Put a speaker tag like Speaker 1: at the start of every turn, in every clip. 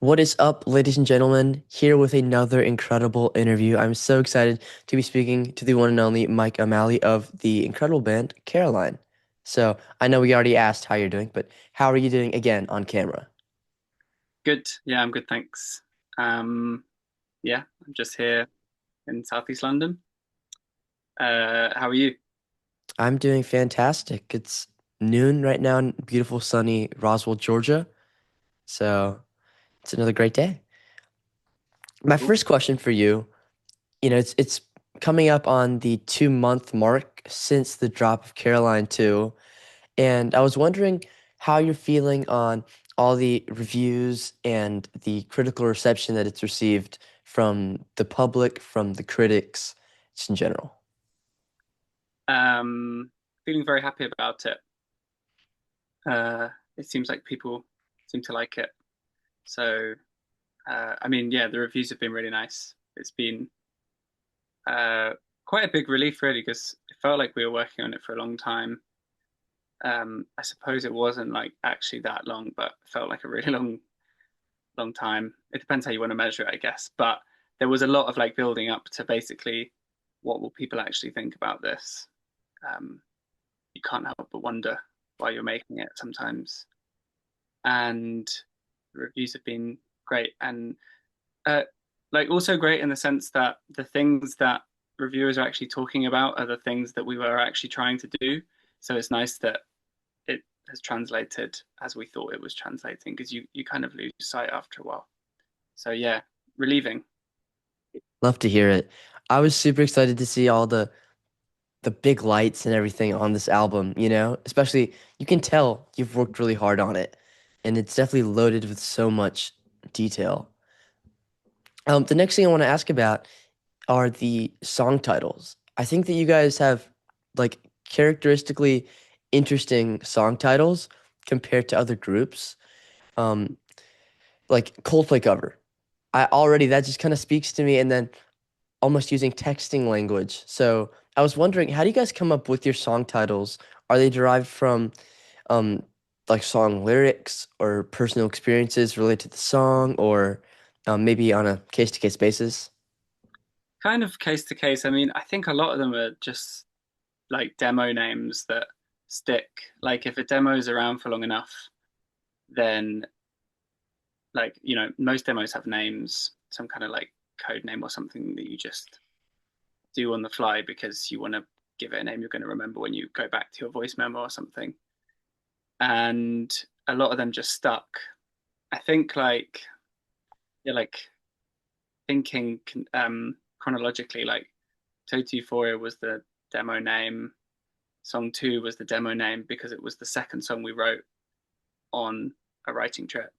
Speaker 1: What is up, ladies and gentlemen? Here with another incredible interview. I'm so excited to be speaking to the one and only Mike O'Malley of the incredible band Caroline. So, I know we already asked how you're doing, but how are you doing again on camera?
Speaker 2: Good. Yeah, I'm good, thanks. Um, yeah, I'm just here in Southeast London. How are you?
Speaker 1: I'm doing fantastic. It's noon right now in beautiful sunny Roswell, Georgia. So, it's another great day. My
Speaker 2: Cool.
Speaker 1: first question for you, it's coming up on the 2 month mark since the drop of Caroline 2. And I was wondering how you're feeling on all the reviews and the critical reception that it's received from the public, from the critics, just in general.
Speaker 2: Um, Feeling very happy about it. It seems like people seem to like it. So, I mean, yeah, the reviews have been really nice. It's been uh, quite a big relief, really, because it felt like we were working on it for a long time. I suppose it wasn't like actually that long, but it felt like a really long time. It depends how you want to measure it, I guess. But there was a lot of like building up to basically what will people actually think about this. Um, you can't help but wonder why you're making it sometimes. And the reviews have been great and uh, like also great in the sense that the things that reviewers are actually talking about are the things that we were actually trying to do. So it's nice that it has translated as we thought it was translating because you kind of lose sight after a while. So yeah, relieving.
Speaker 1: Love to hear it. I was super excited to see all the big lights and everything on this album, Especially you can tell you've worked really hard on it, and it's definitely loaded with so much detail. The next thing I want to ask about are the song titles. I think that you guys have like characteristically interesting song titles compared to other groups. Um, like Coldplay cover. I already that just kind of speaks to me, and then almost using texting language. So I was wondering, how do you guys come up with your song titles? Are they derived from um like song lyrics or personal experiences related to the song, or maybe on a case-to-case basis?
Speaker 2: Kind of case to case. I mean, I think a lot of them are just like demo names that stick. Like if a demo is around for long enough, then like, most demos have names, some kind of like code name or something that you just do on the fly because you want to give it a name you're going to remember when you go back to your voice memo or something. And a lot of them just stuck. I think like yeah, like thinking chronologically, like Total Euphoria was the demo name. Song two was the demo name because it was the second song we wrote on a writing trip.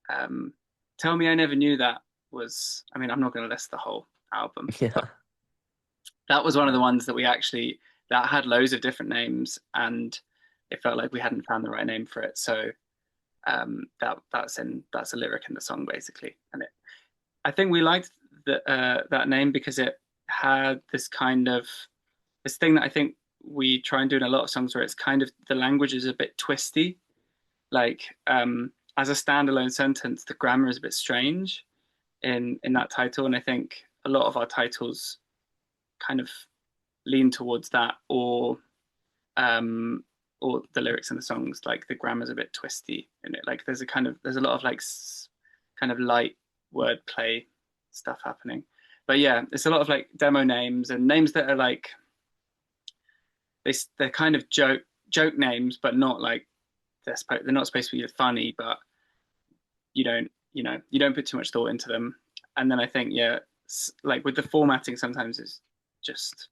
Speaker 2: Um, Tell Me I Never Knew That was, I mean, I'm not going to list the whole album, but
Speaker 1: Yeah.
Speaker 2: that was one of the ones that we actually, that had loads of different names and it felt like we hadn't found the right name for it. So that's a lyric in the song basically. And I think we liked that name because it had this thing that I think we try and do in a lot of songs where it's kind of the language is a bit twisty. Like as a standalone sentence, the grammar is a bit strange in that title, and I think a lot of our titles kind of lean towards that, um, or the lyrics in the songs, like the grammar's a bit twisty in it. Like there's a lot of like kind of light wordplay stuff happening. But yeah, it's a lot of like demo names and names that are like they're kind of joke names, but not like they're not supposed to be funny, but you don't put too much thought into them. And then I think yeah, like with the formatting, sometimes it's just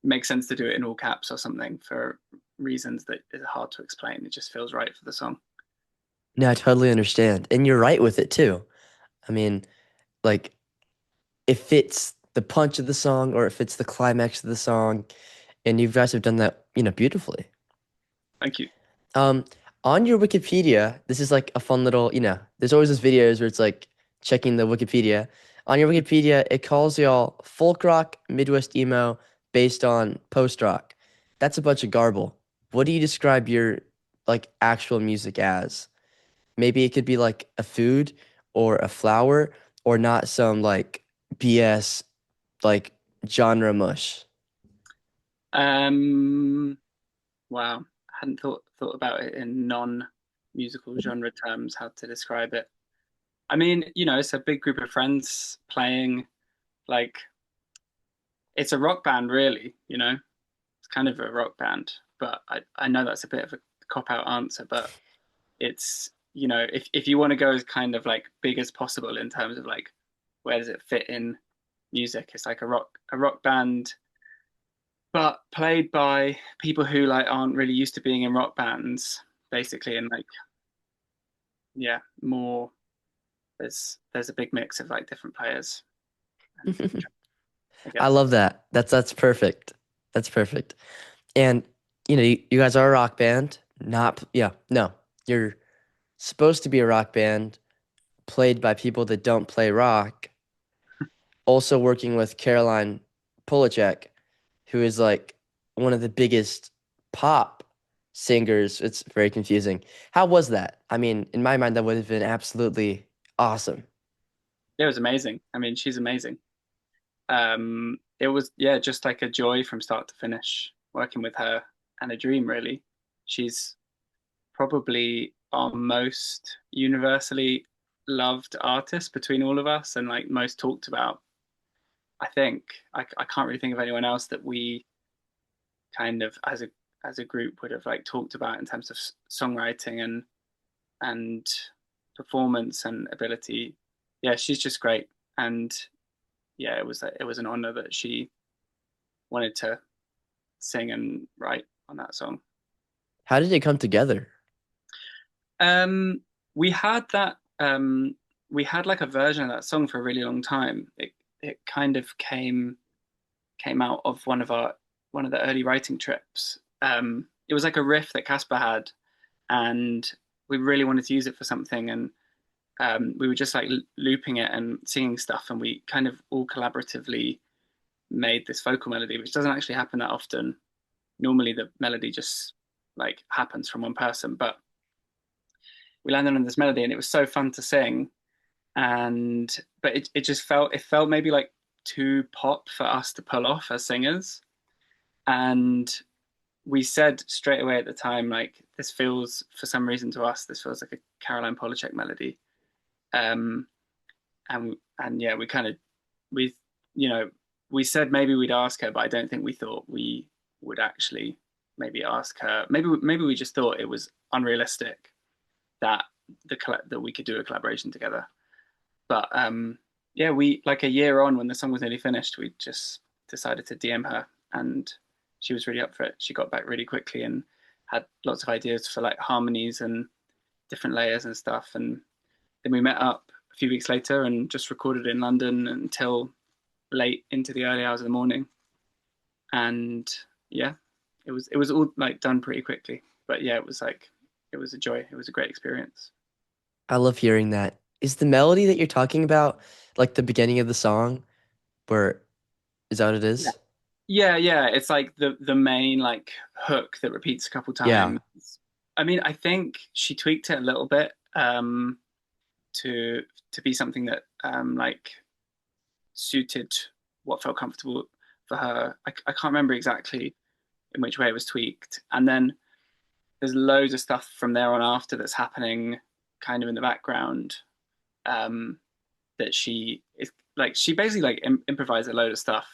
Speaker 2: makes sense to do it in all caps or something for reasons that is hard to explain. It just feels right for the song.
Speaker 1: No, I totally understand. And you're right with it too. I mean, like it fits the punch of the song or it fits the climax of the song. And you guys have done that, beautifully.
Speaker 2: Thank you.
Speaker 1: Um, on your Wikipedia, this is like a fun little, there's always those videos where it's like checking the Wikipedia. On your Wikipedia, it calls y'all folk rock, Midwest emo, based on post rock. That's a bunch of garble. What do you describe your like actual music as? Maybe it could be like a food or a flower or not some like BS like genre mush.
Speaker 2: Um, wow, I hadn't thought about it in non-musical genre terms, how to describe it. I mean, it's a big group of friends playing like it's a rock band, really. It's kind of a rock band, but I know that's a bit of a cop out answer, but it's if you want to go as kind of like big as possible in terms of like where does it fit in music, it's like a rock band, but played by people who like aren't really used to being in rock bands, basically, and like yeah, more there's a big mix of like different players and different tracks, I
Speaker 1: I
Speaker 2: guess.
Speaker 1: love that. That's perfect. That's perfect. And you guys are a rock band. Not yeah, no. You're supposed to be a rock band played by people that don't play rock. Also working with Caroline Polachek, who is like one of the biggest pop singers. It's very confusing. How was that? I mean, in my mind, that would have been absolutely awesome.
Speaker 2: It was amazing. I mean, she's amazing. It was, yeah, just like a joy from start to finish working with her, and a dream, really. She's probably our most universally loved artist between all of us, and like most talked about. I think I can't really think of anyone else that we kind of as a group would have like talked about in terms of songwriting and performance and ability. Yeah, she's just great, and yeah, it was an honor that she wanted to sing and write on that song.
Speaker 1: How did it come together?
Speaker 2: Um, we had that. We had like a version of that song for a really long time. It kind of came out of one of the early writing trips. It was like a riff that Casper had, and we really wanted to use it for something, and we were just like looping it and singing stuff, and we kind of all collaboratively made this vocal melody, which doesn't actually happen that often. Normally, the melody just like happens from one person, but we landed on this melody, and it was so fun to sing. And but it felt maybe like too pop for us to pull off as singers, and we said straight away at the time, like, this feels, for some reason, to us, this feels like a Caroline Polachek melody. um and yeah, we kind of we you know we said maybe we'd ask her, but I don't think we thought we would actually maybe ask her. Maybe we just thought it was unrealistic that that we could do a collaboration together. But yeah, we, like, a year on, when the song was nearly finished, we just decided to DM her, and she was really up for it. She got back really quickly and had lots of ideas for like harmonies and different layers and stuff. And then we met up a few weeks later and just recorded in London until late into the early hours of the morning. And yeah, it was all like done pretty quickly. But yeah, it was a joy. It was a great experience.
Speaker 1: I love hearing that. Is the melody that you're talking about like the beginning of the song where is that what it
Speaker 2: Yeah.
Speaker 1: is?
Speaker 2: Yeah. It's like the main like hook that repeats a couple
Speaker 1: Yeah.
Speaker 2: times. I mean, I think she tweaked it a little bit, to be something that like suited what felt comfortable for her. I can't remember exactly in which way it was tweaked. And then there's loads of stuff from there on after that's happening kind of in the background, um, that she is like, she basically like improvised a load of stuff,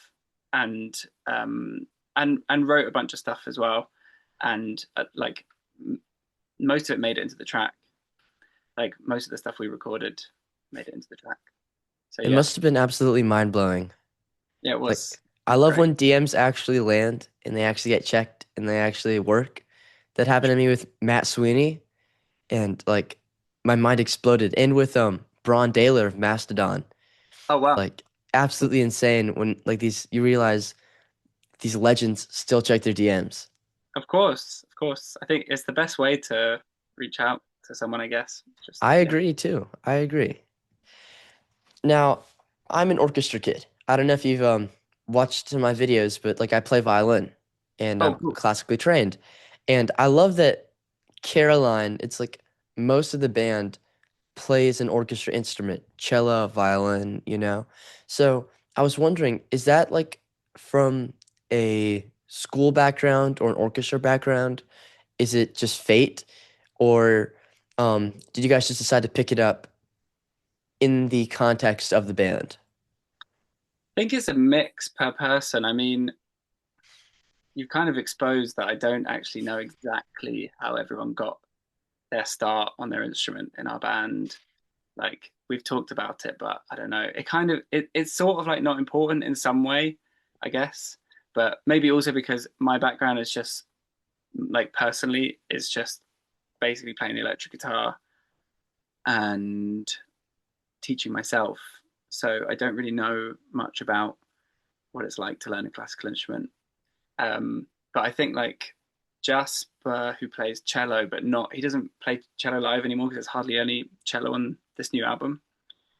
Speaker 2: and and wrote a bunch of stuff as well, and like most of it made it into the track. Like most of the stuff we recorded made it into the track. So
Speaker 1: It
Speaker 2: yeah,
Speaker 1: must have been absolutely mind-blowing.
Speaker 2: yeah, it
Speaker 1: Like,
Speaker 2: was it
Speaker 1: I
Speaker 2: was
Speaker 1: love
Speaker 2: great.
Speaker 1: when DMs actually land and they actually get checked and they actually work. That happened to me with Matt Sweeney, and like my mind exploded. And with Braun Daler of Mastodon,
Speaker 2: Oh wow,
Speaker 1: like absolutely insane when like these you realize these legends still check their DMs.
Speaker 2: of course. I think it's the best way to reach out to someone, I guess. Just
Speaker 1: I
Speaker 2: yeah.
Speaker 1: agree too. I agree. Now, I'm an orchestra kid. I don't know if you've watched some of my videos, but like I play violin and
Speaker 2: Oh
Speaker 1: I'm
Speaker 2: cool.
Speaker 1: classically trained. And I love that Caroline, it's like most of the band plays an orchestra instrument, cello, violin, you know? So I was wondering, is that like from a school background or an orchestra background? Is it just fate? Or did you guys just decide to pick it up in the context of the band?
Speaker 2: I think it's a mix per person. I mean, you've kind of exposed that I don't actually know exactly how everyone got their start on their instrument in our band. Like we've talked about it, but I don't know. It's sort of like not important in some way, I guess. But maybe also because my background is just like personally, it's just basically playing the electric guitar and teaching myself. So I don't really know much about what it's like to learn a classical instrument. But I think like Jasper, who plays cello, but not he doesn't play cello live anymore because there's hardly any cello on this new album.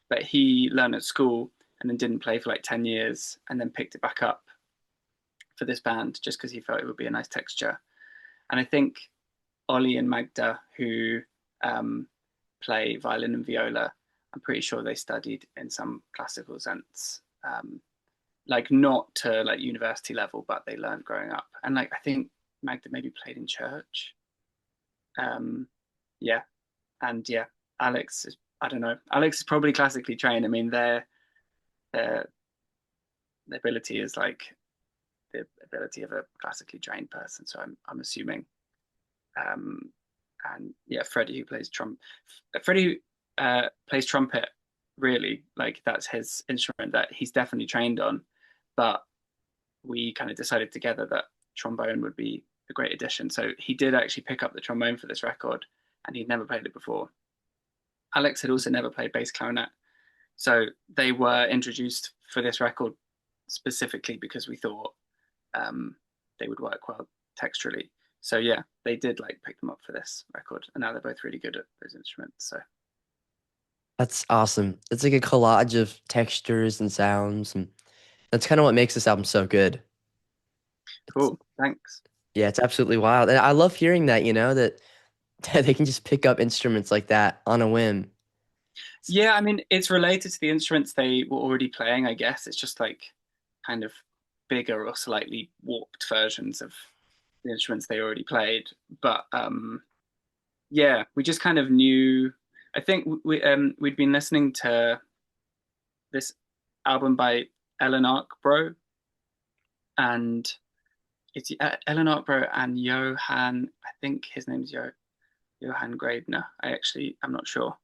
Speaker 2: But he learned at school and then didn't play for like 10 years and then picked it back up for this band just because he felt it would be a nice texture. And I think Ollie and Magda, who um, play violin and viola, I'm pretty sure they studied in some classical sense. Like not to like university level, but they learned growing up. And like I think Magda maybe played in church. Um, yeah, and yeah, Alex is I don't know. Alex is probably classically trained. I mean, their their ability is like the ability of a classically trained person. So I'm assuming. Um, and yeah, Freddie who plays Freddie plays trumpet. Really, like that's his instrument that he's definitely trained on. But we kind of decided together that trombone would be a great addition. So he did actually pick up the trombone for this record, and he'd never played it before. Alex had also never played bass clarinet, so they were introduced for this record specifically because we thought um, they would work well texturally. So yeah, they did like pick them up for this record, and now they're both really good at those instruments. So
Speaker 1: That's awesome. It's like a collage of textures and sounds, and that's kind of what makes this album so good. It's
Speaker 2: cool, thanks.
Speaker 1: yeah, it's absolutely wild. And I love hearing that, that they can just pick up instruments like that on a whim.
Speaker 2: Yeah, I mean it's related to the instruments they were already playing. I guess it's just like kind of bigger or slightly warped versions of the instruments they already played. But yeah, we just kind of knew. I think we'd been listening to this album by Ellen Arkbro, and it's Ellen Arkbro and Johann. I think his name's Johann Grabner. I'm not sure,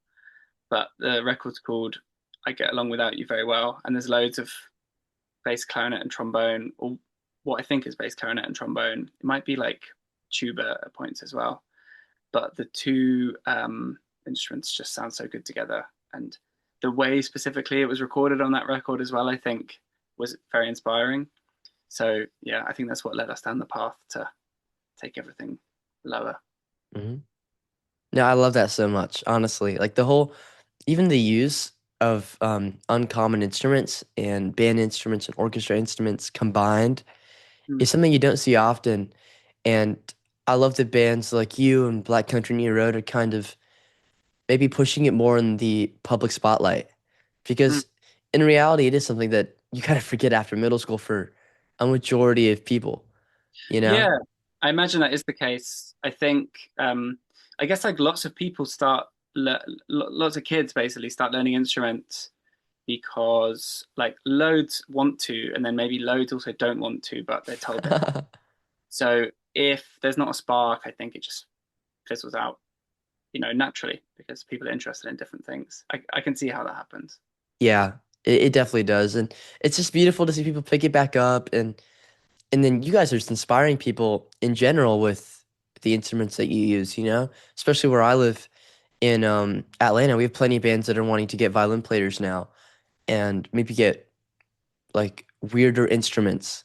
Speaker 2: but the record's called "I Get Along Without You Very Well," and there's loads of bass clarinet and trombone, or what I think is bass clarinet and trombone. It might be like tuba at points as well, but the two instruments just sound so good together. And the way specifically it was recorded on that record as well, I think, was very inspiring. So yeah, I think that's what led us down the path to take everything lower.
Speaker 1: Hmm. No, I love that so much, honestly. Like the whole, even the use of uncommon instruments and band instruments and orchestra instruments combined
Speaker 2: Mm.
Speaker 1: is something you don't see often. And I love that bands like you and Black Country New Road are kind of maybe pushing it more in the public spotlight.
Speaker 2: Mm.
Speaker 1: Because in reality, it is something that you kind of forget after middle school for a majority of people, you know?
Speaker 2: Yeah, I imagine that is the case. I think, I guess like lots of people lots of kids basically start learning instruments because like loads want to, and then maybe loads also don't want to, but they're told they have. So if there's not a spark, I think it just fizzles out, naturally because people are interested in different things. I can see how that happens.
Speaker 1: Yeah, it definitely does. And it's just beautiful to see people pick it back up and then you guys are just inspiring people in general with the instruments that you use, Especially where I live in Atlanta, we have plenty of bands that are wanting to get violin players now and maybe get like weirder instruments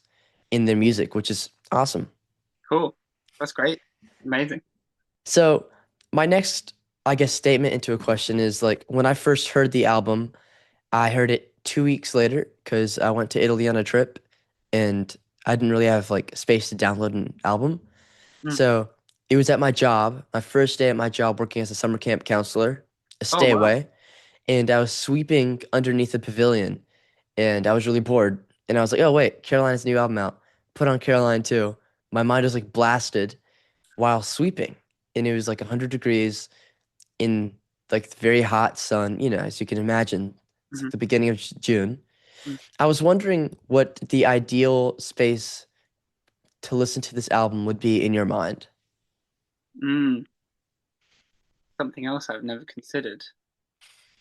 Speaker 1: in their music, which is awesome.
Speaker 2: Cool. That's great. Amazing.
Speaker 1: So, my next, I guess, statement into a question is like when I first heard the album, I heard it 2 weeks later because I went to Italy on a trip and I didn't really have like space to download an album.
Speaker 2: Mm.
Speaker 1: So It was at my job, my first day at my job working as a summer camp counselor, a
Speaker 2: Oh
Speaker 1: stay
Speaker 2: wow.
Speaker 1: away, and I was sweeping underneath the pavilion, and I was really bored. And I was like, oh wait, Caroline's new album out. Put on Caroline too. My mind was like blasted while sweeping, and it was like 100 degrees in like the very hot sun, as you can imagine. It's like
Speaker 2: Hmm.
Speaker 1: the beginning of June. I was wondering what the ideal space to listen to this album would be in your mind.
Speaker 2: Mm, something else I've never considered.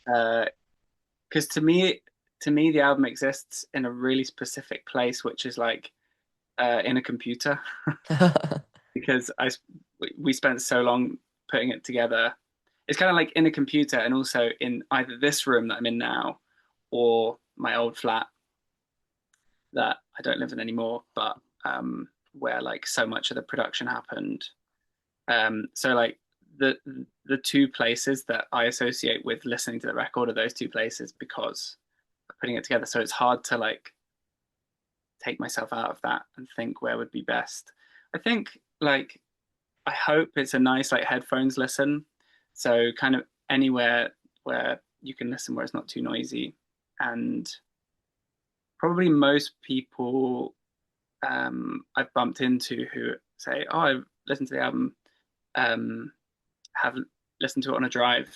Speaker 2: Because to me, the album exists in a really specific place, which is like in a computer. Because we spent so long putting it together. It's kind of like in a computer, and also in either this room that I'm in now, or my old flat that I don't live in anymore, but where like so much of the production happened. So like the the two places that I associate with listening to the record are those two places because of putting it together. So it's hard to like take myself out of that and think where would be best. I think like I hope it's a nice like headphones listen. So kind of anywhere where you can listen where it's not too noisy. And probably most people I've bumped into who say, "Oh, I've listened to the album, um, have listened to it on a drive."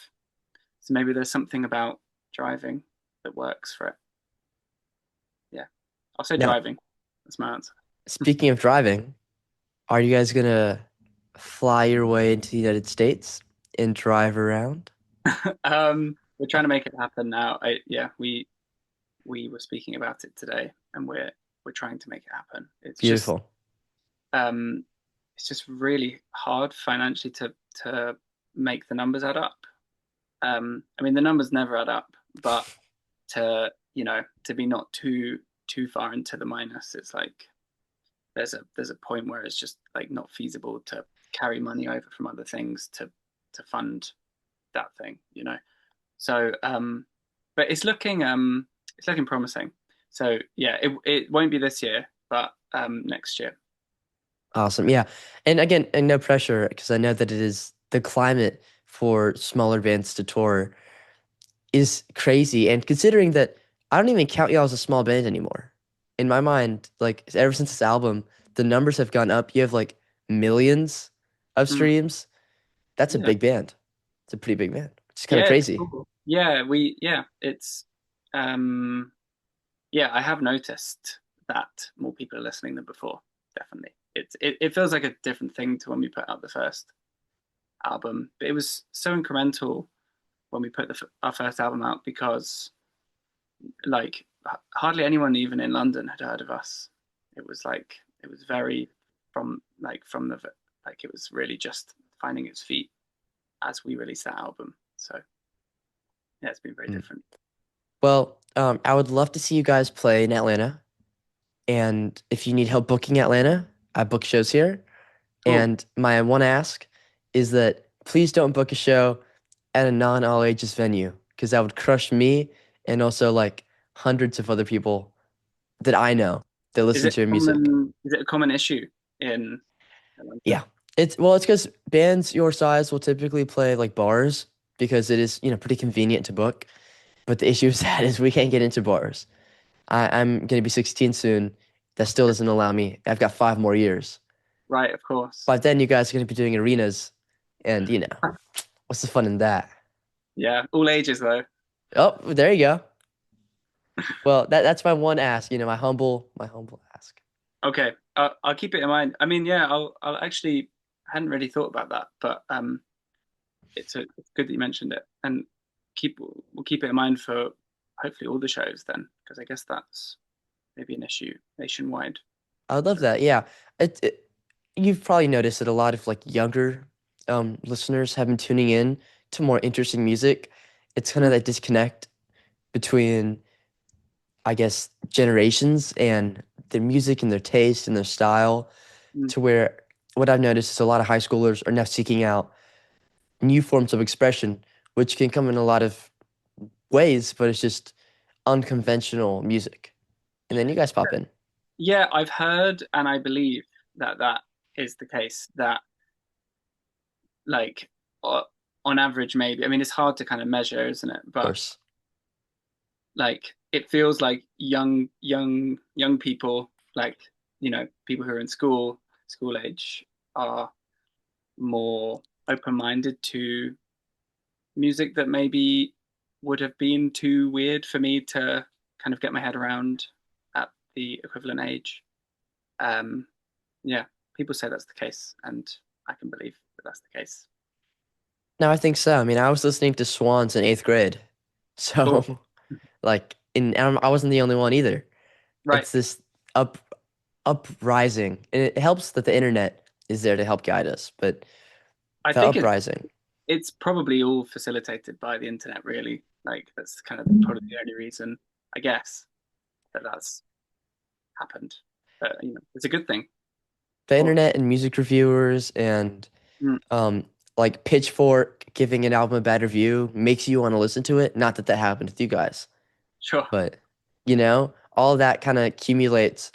Speaker 2: So maybe there's something about driving that works for it. Yeah, I'll say
Speaker 1: Now,
Speaker 2: driving. That's my answer.
Speaker 1: speaking of driving, are you guys gonna fly your way into the United States and drive around?
Speaker 2: We're trying to make it happen now. Yeah, we were speaking about it today, and we're trying to make it happen.
Speaker 1: Beautiful.
Speaker 2: Um, it's just really hard financially to make the numbers add up. I mean, the numbers never add up, but to be not too far into the minus, it's like there's a point where it's just like not feasible to carry money over from other things to fund that thing. So, but it's looking promising. So yeah, it won't be this year, but next year.
Speaker 1: Awesome. Yeah. And again, and no pressure because I know that it is the climate for smaller bands to tour is crazy. And considering that I don't even count y'all as a small band anymore. In my mind, like ever since this album, the numbers have gone up. You have like millions of
Speaker 2: Mm,
Speaker 1: streams. That's a
Speaker 2: yeah,
Speaker 1: big band. It's a pretty big band. It's kind of
Speaker 2: yeah, it's
Speaker 1: crazy.
Speaker 2: cool. Yeah, it's um yeah, I have noticed that more people are listening than before. Definitely, it feels like a different thing to when we put out the first album, but it was so incremental when we put our first album out because like hardly anyone even in London had heard of us. It was very from the like it was really just finding its feet as we released that album. So yeah, it's been very
Speaker 1: Mm.
Speaker 2: different.
Speaker 1: Well, I would love to see you guys play in Atlanta. And if you need help booking Atlanta, I book shows here.
Speaker 2: Cool.
Speaker 1: And my one ask is that please don't book a show at a non-all ages venue because that would crush me and also like hundreds of other people that I know that listen to your music.
Speaker 2: Is it a common issue in Atlanta?
Speaker 1: Yeah. It's because bands your size will typically play like bars because it is, pretty convenient to book. But the issue is that is we can't get into bars. I'm gonna be 16 soon. That still doesn't allow me. I've got 5 more years.
Speaker 2: Right, of course.
Speaker 1: But then you guys are gonna be doing arenas, and what's the fun in that?
Speaker 2: Yeah, all ages though.
Speaker 1: Oh, there you go. Well, that's my one ask. My humble ask.
Speaker 2: Okay, I'll keep it in mind. I mean, yeah, I'll actually I hadn't really thought about that, but it's good that you mentioned it, and we'll keep it in mind for hopefully all the shows then, because I guess that's maybe an issue nationwide.
Speaker 1: I would love
Speaker 2: So,
Speaker 1: that. Yeah, you've probably noticed that a lot of like younger listeners have been tuning in to more interesting music. It's kind of
Speaker 2: mm,
Speaker 1: that disconnect between, I guess, generations and their music and their taste and their style,
Speaker 2: mm,
Speaker 1: to where what I've noticed is a lot of high schoolers are now seeking out new forms of expression, which can come in a lot of ways, but it's just unconventional music. And then you guys pop in.
Speaker 2: yeah, I've heard and I believe that that is the case. That like on average, maybe. I mean, it's hard to kind of measure, isn't it?
Speaker 1: Of
Speaker 2: But
Speaker 1: course.
Speaker 2: like it feels like young people, like people who are in school age, are more open-minded to music that maybe would have been too weird for me to kind of get my head around at the equivalent age. Um, yeah, people say that's the case, and I can believe that that's the case.
Speaker 1: No, I think so. I mean, I was listening to Swans in eighth grade.
Speaker 2: Cool.
Speaker 1: So, like, I wasn't the only one either.
Speaker 2: Right.
Speaker 1: It's this up uprising, and it helps that the internet is there to help guide us. But
Speaker 2: I
Speaker 1: the
Speaker 2: think
Speaker 1: uprising,
Speaker 2: it's probably all facilitated by the internet, really. Like that's kind of probably the only reason, I guess, that that's happened. But it's a good thing,
Speaker 1: the
Speaker 2: of course.
Speaker 1: internet and music reviewers and
Speaker 2: Mm,
Speaker 1: um, like Pitchfork giving an album a bad review makes you want to listen to it. Not that that happened with you guys,
Speaker 2: sure.
Speaker 1: but all that kind of accumulates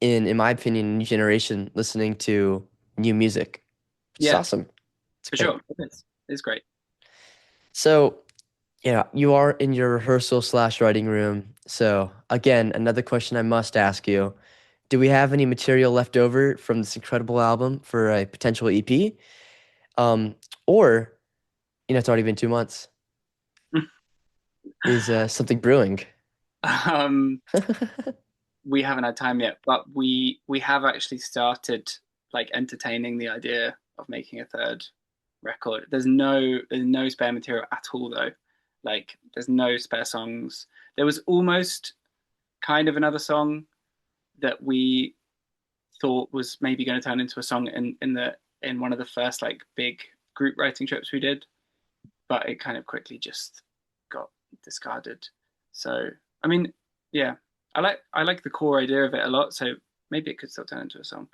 Speaker 1: in my opinion, a new generation listening to new music, which is
Speaker 2: Yeah,
Speaker 1: awesome. It's
Speaker 2: for
Speaker 1: great.
Speaker 2: sure. It's great.
Speaker 1: So, yeah, you are in your rehearsal slash writing room. So, again, another question I must ask you. Do we have any material left over from this incredible album for a potential EP? Um, or, it's already been 2 months. Is something brewing?
Speaker 2: um, we haven't had time yet, but we have actually started like entertaining the idea of making a third record. There's no spare material at all though. Like there's no spare songs. There was almost kind of another song that we thought was maybe going to turn into a song in one of the first like big group writing trips we did, but it kind of quickly just got discarded. So I mean, yeah, I like the core idea of it a lot. So maybe it could still turn into a song,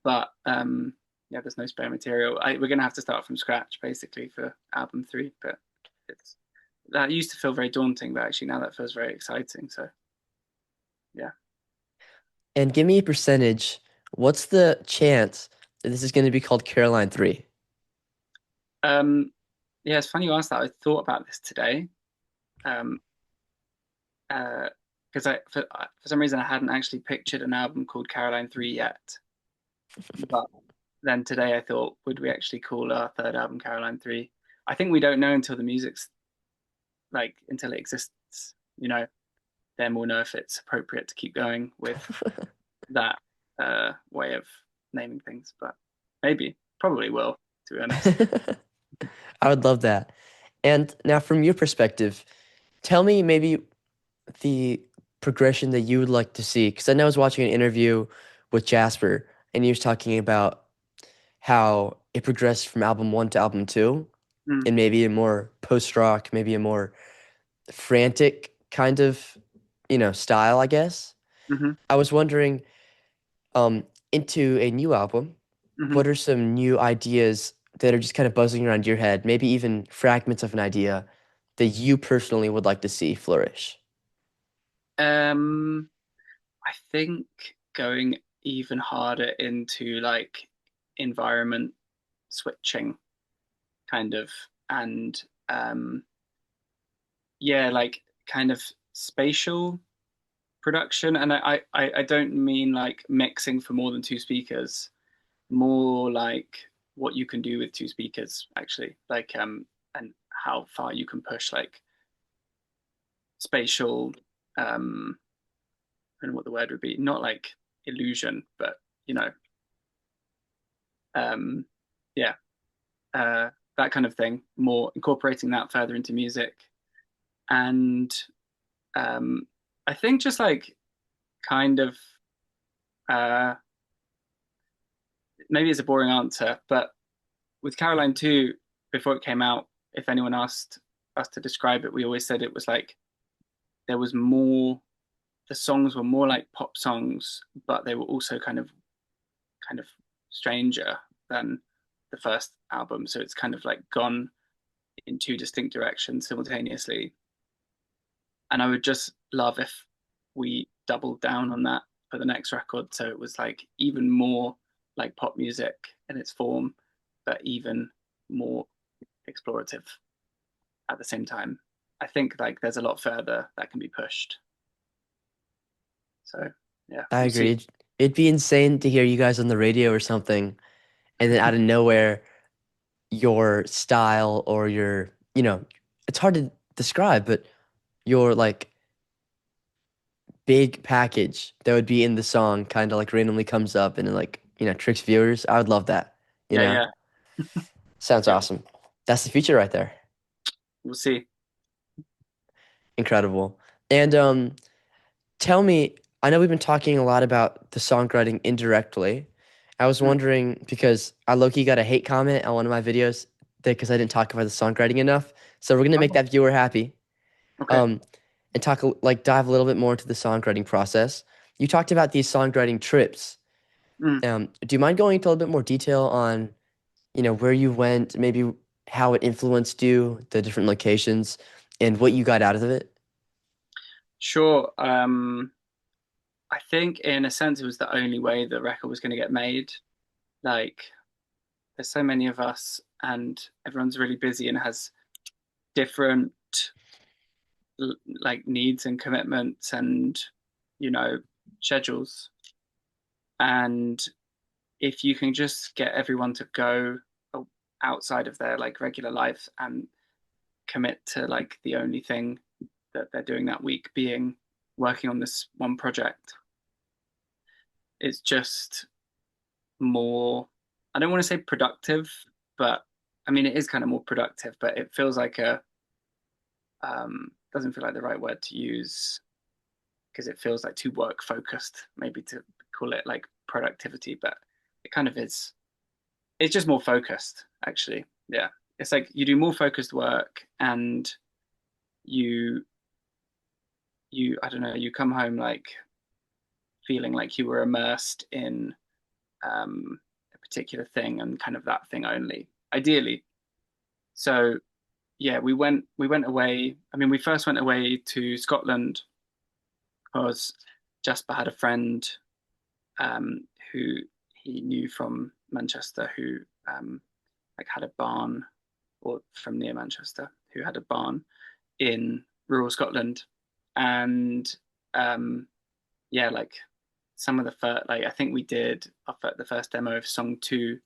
Speaker 2: but yeah, there's no spare material. We're gonna have to start from scratch basically for album three. But it's that used to feel very daunting, but actually now that feels very exciting. So yeah.
Speaker 1: And give me a percentage. What's the chance that this is going to be called Caroline 3?
Speaker 2: Um, yeah, it's funny you asked that. I thought about this today. Um, because for some reason I hadn't actually pictured an album called Caroline 3 yet. But then today I thought, would we actually call our third album Caroline 3? I think we don't know until the music's like until it exists, you know, then we'll know if it's appropriate to keep going with that way of naming things. But maybe, probably will, to be honest.
Speaker 1: I would love that. And now, from your perspective, tell me maybe the progression that you would like to see. Because I know I was watching an interview with Jasper, and he was talking about how it progressed from album one to album two,
Speaker 2: Mm,
Speaker 1: and maybe a more post rock, maybe a more frantic kind of, style, I guess.
Speaker 2: hmm
Speaker 1: I was wondering, into a new album,
Speaker 2: hmm
Speaker 1: what are some new ideas that are just kind of buzzing around your head? Maybe even fragments of an idea that you personally would like to see flourish.
Speaker 2: Um, I think going even harder into like environment switching kind of and yeah, like kind of spatial production. And I don't mean like mixing for more than two speakers, more like what you can do with two speakers actually, like and how far you can push like spatial I don't know what the word would be, not like illusion, but you know, um yeah, uh that kind of thing, more incorporating that further into music. And um I think just like kind of uh maybe it's a boring answer, but with Caroline 2, before it came out, if anyone asked us to describe it, we always said it was like there was more, the songs were more like pop songs, but they were also kind of stranger than the first album. So it's kind of like gone in two distinct directions simultaneously. And I would just love if we doubled down on that for the next record. So it was like even more like pop music in its form, but even more explorative at the same time. I think like there's a lot further that can be pushed. So yeah,
Speaker 1: I
Speaker 2: we'll
Speaker 1: agree.
Speaker 2: see.
Speaker 1: It'd be insane to hear you guys on the radio or something, and then out of nowhere, your style or it's hard to describe, but your like big package that would be in the song kind of like randomly comes up and it, like, tricks viewers. I would love that, you
Speaker 2: Yeah,
Speaker 1: know?
Speaker 2: yeah,
Speaker 1: Sounds
Speaker 2: yeah.
Speaker 1: awesome. That's the future right there.
Speaker 2: We'll see.
Speaker 1: Incredible. And tell me, I know we've been talking a lot about the songwriting indirectly. I was
Speaker 2: Mm,
Speaker 1: wondering because I low-key got a hate comment on one of my videos because I didn't talk about the songwriting enough. So we're gonna make
Speaker 2: oh,
Speaker 1: that viewer happy.
Speaker 2: okay.
Speaker 1: Um, and like dive a little bit more into the songwriting process. You talked about these songwriting trips.
Speaker 2: Mm,
Speaker 1: Do you mind going into a little bit more detail on, where you went, maybe how it influenced you, the different locations, and what you got out of it?
Speaker 2: sure. I think in a sense it was the only way the record was going to get made. Like, there's so many of us, and everyone's really busy and has different like needs and commitments and you know schedules. And if you can just get everyone to go outside of their like regular life and commit to like the only thing that they're doing that week being working on this one project, it's just more, I don't want to say productive, but I mean it is kind of more productive, but it feels like a doesn't feel like the right word to use because it feels like too work focused, maybe to call it like productivity, but it kind of is. It's just more focused, actually. Yeah. It's like you do more focused work and you I don't know, you come home like feeling like you were immersed in a particular thing and kind of that thing only, ideally. So yeah, we went away. I mean, we first went away to Scotland because Jasper had a friend who he knew from Manchester who like had a barn, or from near Manchester, who had a barn in rural Scotland, and yeah, like some of the first, like I think we did the first demo of song two,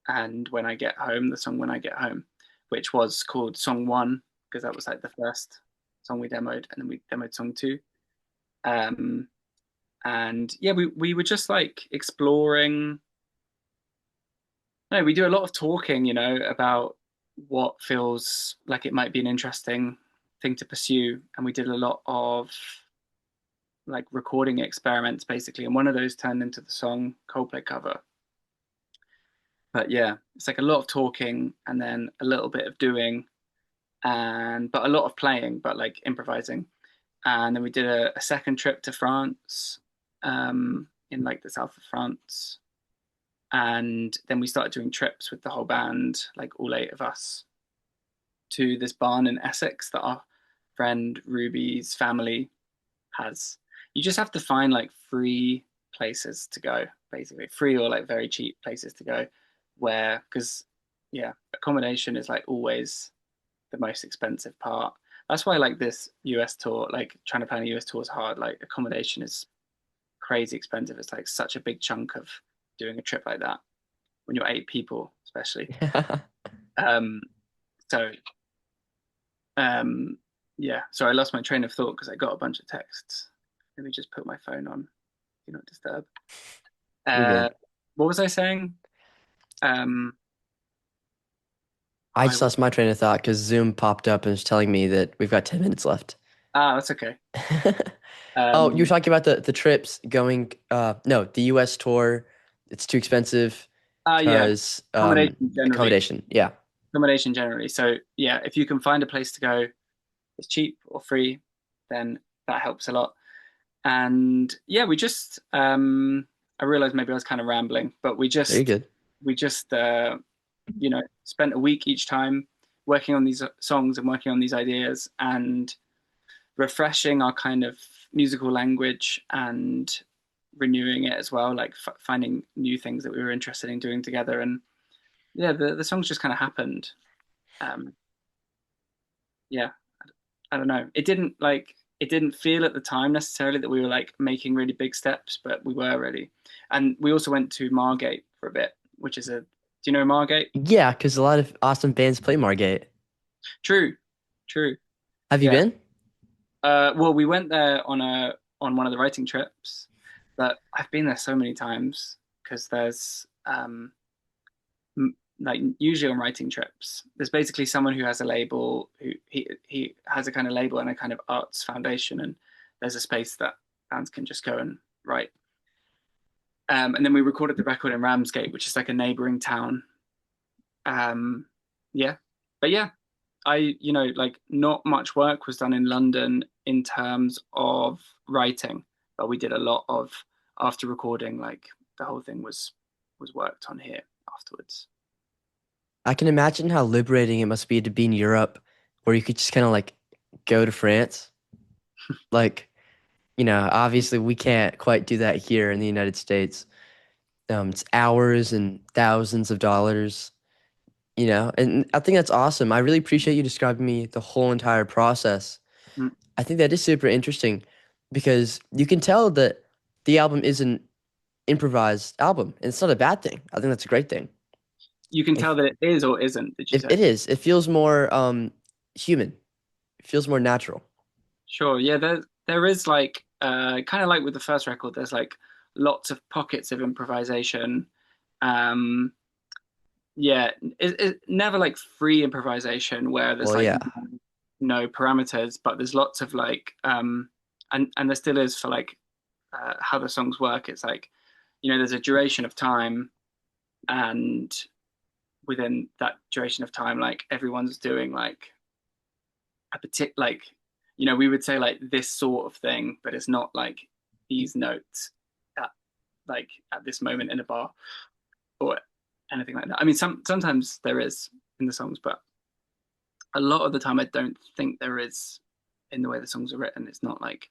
Speaker 2: and when I get home, the song when I get home, which was called song one because that was like the first song we demoed, and then we demoed song two. Um, and yeah, we were just like exploring. No, we do a lot of talking, about what feels like it might be an interesting thing to pursue, and we did a lot of like recording experiments basically, and one of those turned into the song Coldplay cover. But yeah, it's like a lot of talking and then a little bit of doing, and but a lot of playing, but like improvising. And then we did a second trip to France, in like the south of France, and then we started doing trips with the whole band, like all eight of us, to this barn in Essex that our friend Ruby's family has. You just have to find like free places to go, basically free or like very cheap places to go, where because yeah, accommodation is like always the most expensive part. That's why like this US tour, like trying to plan a US tour is hard. Like accommodation is crazy expensive. It's like such a big chunk of doing a trip like that when you're eight people, especially. Um, so yeah, so I lost my train of thought because I got a bunch of texts. Let me just put my phone on do not disturb.
Speaker 1: You're
Speaker 2: Uh,
Speaker 1: good.
Speaker 2: what was I saying? Um,
Speaker 1: I
Speaker 2: I
Speaker 1: just
Speaker 2: was
Speaker 1: lost my train of thought because Zoom popped up and was telling me that we've got 10 minutes left.
Speaker 2: that's okay.
Speaker 1: Oh, you were
Speaker 2: Um,
Speaker 1: talking about the trips going, no, the US tour. It's too expensive
Speaker 2: yeah,
Speaker 1: because
Speaker 2: accommodation generally,
Speaker 1: accommodation. Yeah,
Speaker 2: accommodation generally. So yeah, if you can find a place to go, it's cheap or free, then that helps a lot. And yeah, we just I realized maybe I was kind of rambling, but we
Speaker 1: very
Speaker 2: just
Speaker 1: good.
Speaker 2: we just spent a week each time working on these songs and working on these ideas and refreshing our kind of musical language and renewing it as well, like finding new things that we were interested in doing together. And yeah, the songs just kind of happened. Um, yeah, I don't know. It didn't feel at the time necessarily that we were like making really big steps, but we were really. And we also went to Margate for a bit, which is a, do you know Margate?
Speaker 1: Yeah, because a lot of awesome bands play Margate.
Speaker 2: True, true.
Speaker 1: Have you
Speaker 2: Yeah.
Speaker 1: been?
Speaker 2: Well, we went there on one of the writing trips, but I've been there so many times because there's like usually on writing trips, there's basically someone who has a label who he has a kind of label and a kind of arts foundation, and there's a space that bands can just go and write. And then we recorded the record in Ramsgate, which is like a neighboring town. Um, yeah, but yeah, like not much work was done in London in terms of writing, but we did a lot of after recording. Like the whole thing was worked on here afterwards.
Speaker 1: I can imagine how liberating it must be to be in Europe, where you could just kind of like go to France. Like, obviously we can't quite do that here in the United States. It's hours and thousands of dollars, and I think that's awesome. I really appreciate you describing me the whole entire process.
Speaker 2: Mm.
Speaker 1: I think that is super interesting because you can tell that the album is an improvised album, and it's not a bad thing. I think that's a great thing.
Speaker 2: You can tell
Speaker 1: If
Speaker 2: that it is or isn't. Did you
Speaker 1: if
Speaker 2: say?
Speaker 1: it is, it feels more human. It feels more natural.
Speaker 2: Sure. Yeah. There is like kind of like with the first record. There's like lots of pockets of improvisation. Um, yeah. It never like free improvisation where there's
Speaker 1: Well,
Speaker 2: like
Speaker 1: yeah.
Speaker 2: no parameters, but there's lots of like and there still is for like how the songs work. It's like there's a duration of time, and within that duration of time, like everyone's doing like a particular like we would say like this sort of thing, but it's not like these notes at at this moment in a bar or anything like that. I mean, sometimes there is in the songs, but a lot of the time I don't think there is in the way the songs are written. It's not like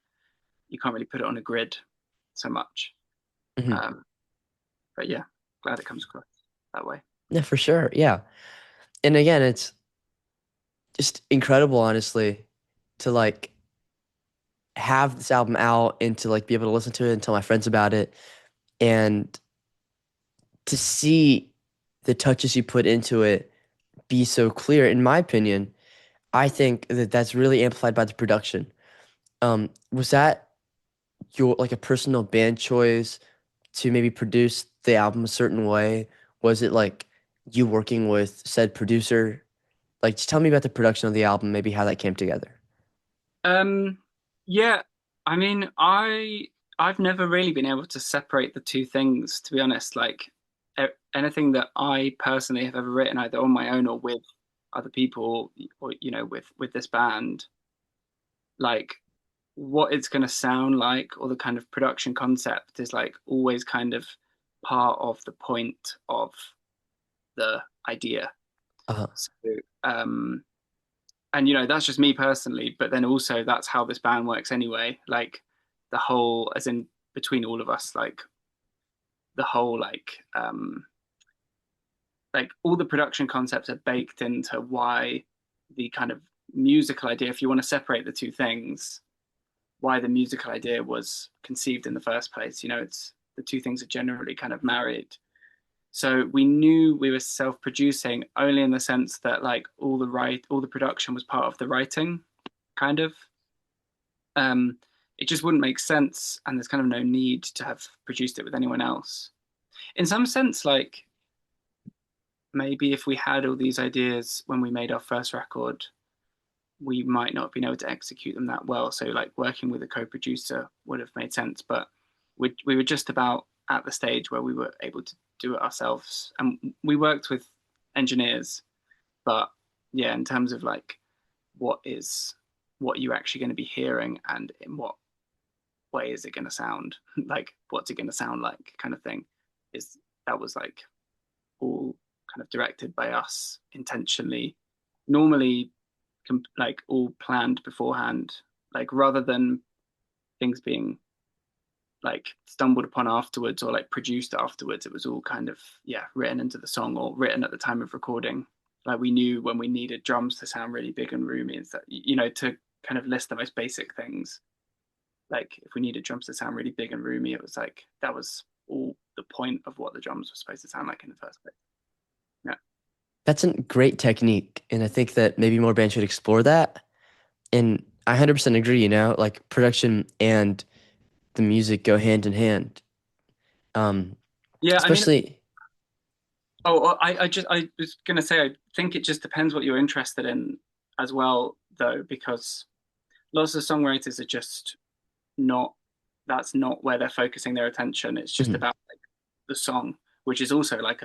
Speaker 2: you can't really put it on a grid so much.
Speaker 1: Hmm.
Speaker 2: Um, but yeah, glad it comes across that way.
Speaker 1: Yeah, for sure. Yeah. And again, it's just incredible, honestly, to like have this album out and to like be able to listen to it and tell my friends about it and to see the touches you put into it be so clear. In my opinion, I think that that's really amplified by the production. Was that your like a personal band choice to maybe produce the album a certain way? Was it like you working with said producer? Like, just tell me about the production of the album, maybe how that came together.
Speaker 2: Um, yeah, I mean, I've never really been able to separate the two things, to be honest. Like anything that I personally have ever written, either on my own or with other people, or with this band, like what it's going to sound like, or the kind of production concept is like always kind of part of the point of the idea.
Speaker 1: Uh-huh.
Speaker 2: So, um, and that's just me personally, but then also that's how this band works anyway. Like the whole, as in between all of us, like the whole like all the production concepts are baked into why the kind of musical idea, if you want to separate the two things, why the musical idea was conceived in the first place. It's the two things are generally kind of married. So we knew we were self-producing only in the sense that like all the production was part of the writing, kind of. Um, it just wouldn't make sense, and there's kind of no need to have produced it with anyone else. In some sense, like maybe if we had all these ideas when we made our first record, we might not have been able to execute them that well. So like working with a co-producer would have made sense, but we were just about at the stage where we were able to do it ourselves, and we worked with engineers, but yeah, in terms of like what is what you're actually going to be hearing and in what way is it going to sound like what's it going to sound like kind of thing is that was like all kind of directed by us intentionally, normally like all planned beforehand, like rather than things being like stumbled upon afterwards or like produced afterwards. It was all kind of, yeah, written into the song or written at the time of recording. Like we knew when we needed drums to sound really big and roomy, and that, you know, to kind of list the most basic things. Like if we needed drums to sound really big and roomy, it was like that was all the point of what the drums were supposed to sound like in the first place. Yeah.
Speaker 1: That's a great technique, and I think that maybe more bands should explore that. And I 100% agree, like production and the music go hand in hand. Um,
Speaker 2: Yeah, I mean,
Speaker 1: especially,
Speaker 2: I was gonna say, I think it just depends what you're interested in as well, though, because lots of songwriters are just not, that's not where they're focusing their attention. It's just
Speaker 1: mhm.
Speaker 2: about like the song, which is also like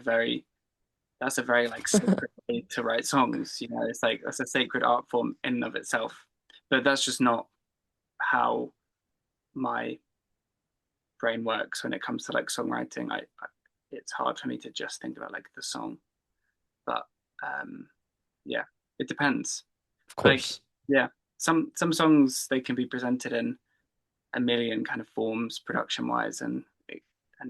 Speaker 2: that's a very like sacred way to write songs. You know, it's like that's a sacred art form in and of itself. But that's just not how my brain works when it comes to like songwriting. It's hard for me to just think about like the song, but um, yeah, it depends.
Speaker 1: Of
Speaker 2: Like,
Speaker 1: course.
Speaker 2: yeah, some songs they can be presented in a million kind of forms production wise, and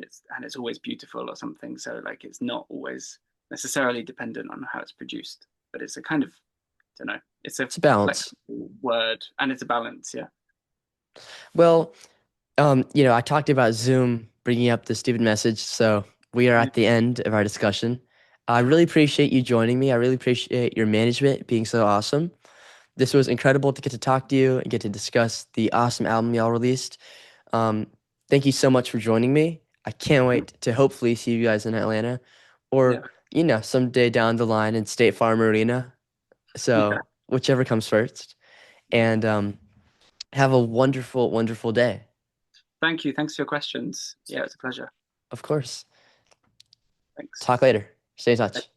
Speaker 2: it's always beautiful or something. So like it's not always necessarily dependent on how it's produced, but it's a kind of, I don't know, it's a
Speaker 1: It's a balance.
Speaker 2: flexible word and it's a balance. Yeah,
Speaker 1: Well, I talked about Zoom bringing up the stupid message, so we are
Speaker 2: yeah,
Speaker 1: at the end of our discussion. I really appreciate you joining me. I really appreciate your management being so awesome. This was incredible to get to talk to you and get to discuss the awesome album y'all released. Um, Thank you so much for joining me. I can't wait to hopefully see you guys in Atlanta or,
Speaker 2: yeah,
Speaker 1: someday down the line in State Farm Arena.
Speaker 2: yeah.
Speaker 1: So, whichever comes first. And have a wonderful, wonderful day.
Speaker 2: Thank you. Thanks for your questions. Yeah, it's a pleasure.
Speaker 1: Of course.
Speaker 2: Thanks.
Speaker 1: Talk later. Stay in touch.